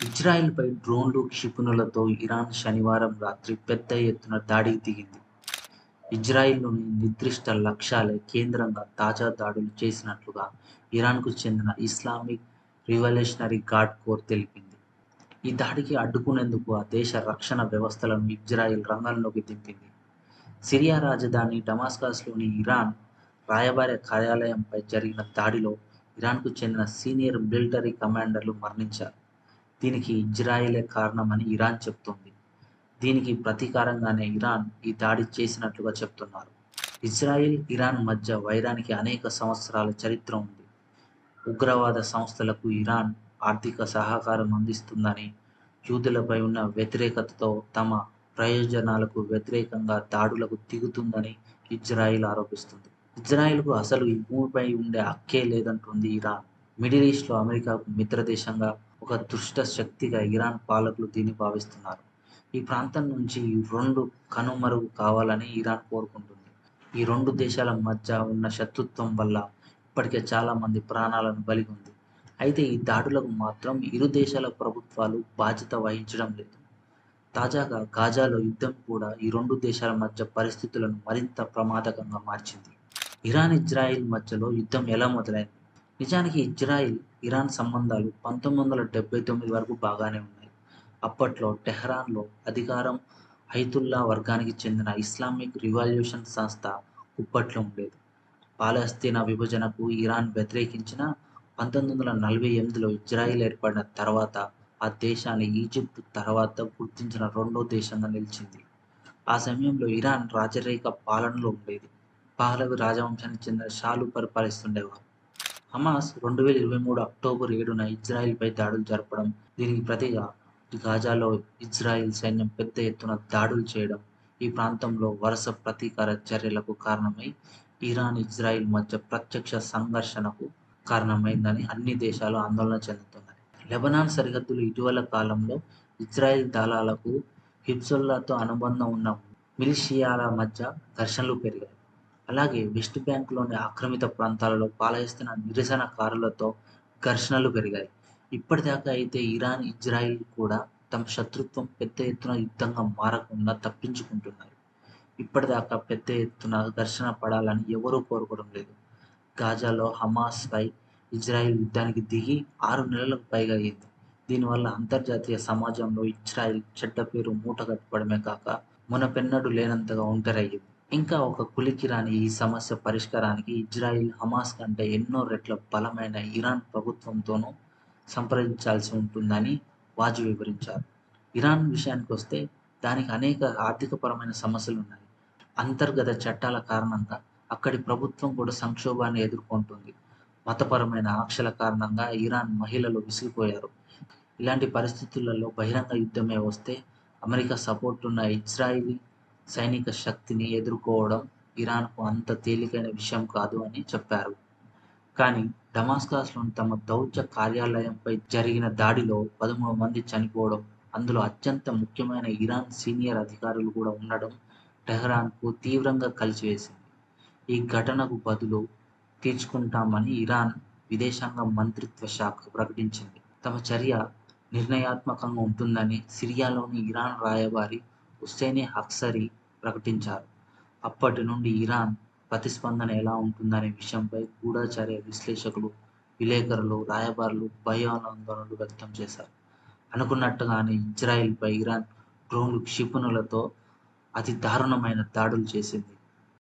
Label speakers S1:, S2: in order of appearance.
S1: ఇజ్రాయెల్‌పై డ్రోన్లు, క్షిపణులతో ఇరాన్ శనివారం రాత్రి పెద్ద ఎత్తున దాడికి దిగింది. ఇజ్రాయెల్‌లోని నిర్దిష్ట లక్ష్యాలే కేంద్రంగా తాజా దాడులు చేసినట్లుగా ఇరాన్‌కు చెందిన ఇస్లామిక్ రివల్యూషనరీ గార్డ్ కోర్ తెలిపింది. ఈ దాడికి అడ్డుకునేందుకు ఆ దేశ రక్షణ వ్యవస్థలను ఇజ్రాయెల్ రంగంలోకి దింపింది. సిరియా రాజధాని డమాస్కస్‌లోని ఇరాన్ రాయబార కార్యాలయంపై జరిగిన దాడిలో ఇరాన్‌కు చెందిన సీనియర్ మిలిటరీ కమాండర్లు మరణించారు. దీనికి ఇజ్రాయెలే కారణమని ఇరాన్ చెబుతోంది. దీనికి ప్రతీకారంగానే ఇరాన్ ఈ దాడి చేసినట్లుగా చెబుతున్నారు. ఇజ్రాయెల్, ఇరాన్ మధ్య వైరానికి అనేక సంవత్సరాల చరిత్ర ఉంది. ఉగ్రవాద సంస్థలకు ఇరాన్ ఆర్థిక సహకారం అందిస్తుందని, యూదులపై ఉన్న వ్యతిరేకతతో తమ ప్రయోజనాలకు వ్యతిరేకంగా దాడులకు దిగుతుందని ఇజ్రాయెల్ ఆరోపిస్తుంది. ఇజ్రాయెల్‌కు అసలు ఈ భూమిపై ఉండే హక్కే లేదంటోంది ఇరాన్. మిడిల్ ఈస్ట్‌లో అమెరికాకు మిత్రదేశంగా, ఒక దుష్ట శక్తిగా ఇరాన్ పాలకులు దీన్ని భావిస్తున్నారు. ఈ ప్రాంతం నుంచి ఈ రెండు కనుమరుగు కావాలని ఇరాన్ కోరుకుంటుంది. ఈ రెండు దేశాల మధ్య ఉన్న శత్రుత్వం వల్ల ఇప్పటికే చాలా మంది ప్రాణాలను బలిగొంది. అయితే ఈ దాడులకు మాత్రం ఇరు దేశాల ప్రభుత్వాలు బాధ్యత వహించడం లేదు. తాజాగా గాజాలో యుద్ధం కూడా ఈ రెండు దేశాల మధ్య పరిస్థితులను మరింత ప్రమాదకంగా మార్చింది. ఇరాన్, ఇజ్రాయెల్ మధ్యలో యుద్ధం ఎలా మొదలైంది? నిజానికి ఇజ్రాయెల్, ఇరాన్ సంబంధాలు 1979 వరకు బాగానే ఉన్నాయి. అప్పట్లో టెహ్రాన్‌లో అధికారం అయతుల్లా వర్గానికి చెందిన ఇస్లామిక్ రివల్యూషన్ సంస్థ గుప్పట్లో ఉండేది. పాలస్తీనా విభజనకు ఇరాన్ వ్యతిరేకించినా 1948లో ఇజ్రాయెల్ ఏర్పడిన తర్వాత ఆ దేశాన్ని ఈజిప్ట్ తర్వాత గుర్తించిన రెండో దేశంగా నిలిచింది. ఆ సమయంలో ఇరాన్ రాజరిక పాలనలో ఉండేది. పహ్లవి రాజవంశానికి చెందిన షాలు పరిపాలిస్తుండేవారు. హమాస్ 2023 అక్టోబర్ 7న ఇజ్రాయెల్‌పై దాడులు జరపడం, దీనికి ప్రతిగా గాజాలో ఇజ్రాయెల్ సైన్యం పెద్ద ఎత్తున దాడులు చేయడం ఈ ప్రాంతంలో వరుస ప్రతీకార చర్యలకు కారణమై ఇరాన్, ఇజ్రాయెల్ మధ్య ప్రత్యక్ష సంఘర్షణకు కారణమైందని అన్ని దేశాలు ఆందోళన చెందుతున్నాయి. లెబనాన్ సరిహద్దులు ఇటీవల కాలంలో ఇజ్రాయెల్ దళాలకు హిజ్బుల్లాతో అనుబంధం ఉన్న మిలిషియాల మధ్య ఘర్షణలు పెరిగాయి. అలాగే వెస్ట్ బ్యాంక్‌లోని ఆక్రమిత ప్రాంతాలలో పాలస్తీనా నిరసనకారులతో ఘర్షణలు పెరిగాయి. ఇప్పటిదాకా అయితే ఇరాన్, ఇజ్రాయెల్ కూడా తమ శత్రుత్వం పెద్ద ఎత్తున యుద్ధంగా మారకుండా తప్పించుకుంటున్నాయి. ఇప్పటిదాకా పెద్ద ఎత్తున ఘర్షణ పడాలని ఎవరూ కోరుకోవడం లేదు. గాజాలో హమాస్‌పై ఇజ్రాయెల్ యుద్ధానికి దిగి 6 నెలలకు పైగా అయింది. దీనివల్ల అంతర్జాతీయ సమాజంలో ఇజ్రాయెల్ చెడ్డ పేరు మూటగట్టుకోవడమే కాక మునుపెన్నడూ లేనంతగా ఒంటరయ్యింది. ఇంకా ఒక కులికిరాని ఈ సమస్య పరిష్కారానికి ఇజ్రాయెల్, హమాస్ కంటే ఎన్నో రెట్ల బలమైన ఇరాన్ ప్రభుత్వంతోనూ సంప్రదించాల్సి ఉంటుందని వాజు వివరించారు. ఇరాన్ విషయానికొస్తే దానికి అనేక ఆర్థికపరమైన సమస్యలున్నాయి. అంతర్గత చట్టాల కారణంగా అక్కడి ప్రభుత్వం కూడా సంక్షోభాన్ని ఎదుర్కొంటుంది. మతపరమైన ఆంక్షల కారణంగా ఇరాన్ మహిళలు విసిగిపోయారు. ఇలాంటి పరిస్థితులలో బహిరంగ యుద్ధమే వస్తే అమెరికా సపోర్ట్ ఉన్న ఇజ్రాయిలీ సైనిక శక్తిని ఎదుర్కోవడం ఇరాన్‌కు అంత తేలికైన విషయం కాదు అని చెప్పారు. కానీ డమాస్కస్‌లోని తమ దౌత్య కార్యాలయంపై జరిగిన దాడిలో 13 మంది చనిపోవడం, అందులో అత్యంత ముఖ్యమైన ఇరాన్ సీనియర్ అధికారులు కూడా ఉండడం టెహ్రాన్‌కు తీవ్రంగా కలిచివేసింది. ఈ ఘటనకు బదులు తీర్చుకుంటామని ఇరాన్ విదేశాంగ మంత్రిత్వ శాఖ ప్రకటించింది. తమ చర్య నిర్ణయాత్మకంగా ఉంటుందని సిరియాలోని ఇరాన్ రాయబారి హుస్సేన్ హక్సరీ ప్రకటించారు. అప్పటి నుండి ఇరాన్ ప్రతిస్పందన ఎలా ఉంటుందనే విషయంపై గూఢచర్య విశ్లేషకులు, విలేకరులు, రాయబారులు భయాందోళనలు వ్యక్తం చేశారు. అనుకున్నట్టుగానే ఇజ్రాయెల్‌పై ఇరాన్ డ్రోన్లు, క్షిపణులతో అతి దారుణమైన దాడులు చేసింది.